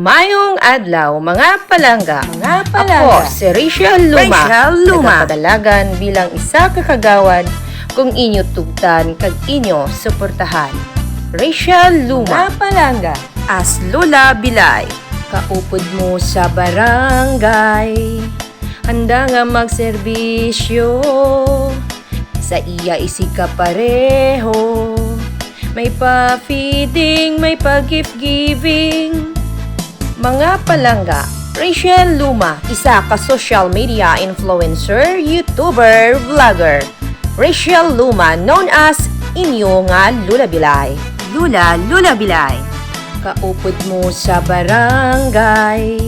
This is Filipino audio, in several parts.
Mayong adlaw, mga palangga. Ako, si Rachel Luma. Nagpapadalagan bilang isa ka kagawad kung inyo tugtan kag inyo suportahan. Rachel Luma. Mga palangga. As Lola Bilay. Kaupod mo sa barangay, handa nga magserbisyo. Sa iya isika pareho, may pa-feeding, may pa-gift-giving. Mga palangga, Rachel Luma, isa ka social media influencer, YouTuber, vlogger. Rachel Luma, known as inyo nga Lula Bilay. Lula Bilay. Kaupod mo sa barangay,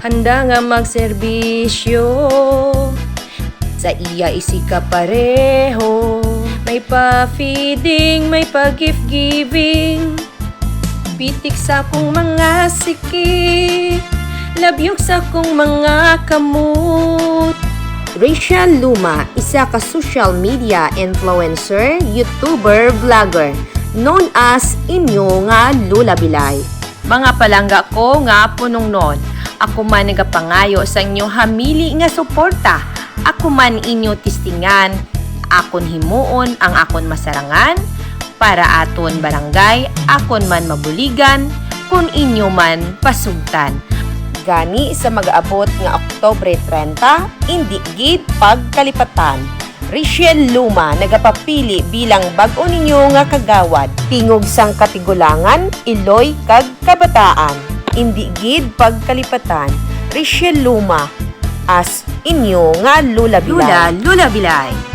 handa nga magserbisyo. Sa iya isika pareho, may pa-feeding, may pa-gift-giving. Pitik sa kong mga siki, labyog sa kong mga kamot. Rachel Luma, isa ka social media influencer, YouTuber, vlogger, known as inyo nga Lula Bilay. Mga palangga ko nga punong non, ako man nagapangayo sa inyo hamili nga suporta. Ako man inyo tistingan, akon himuon ang akon masarangan, para aton barangay, akon man mabuligan, kung inyo man pasugtan. Gani sa mag-aabot nga Oktubre 30, indi gid pagkalipatan. Rachel Luma nagapapili bilang bag-o ninyo nga kagawad, tingog sang katigulangan, iloy kag kabataan. Indi gid pagkalipatan. Rachel Luma as inyo nga Lula Bilay. Lula Bilay.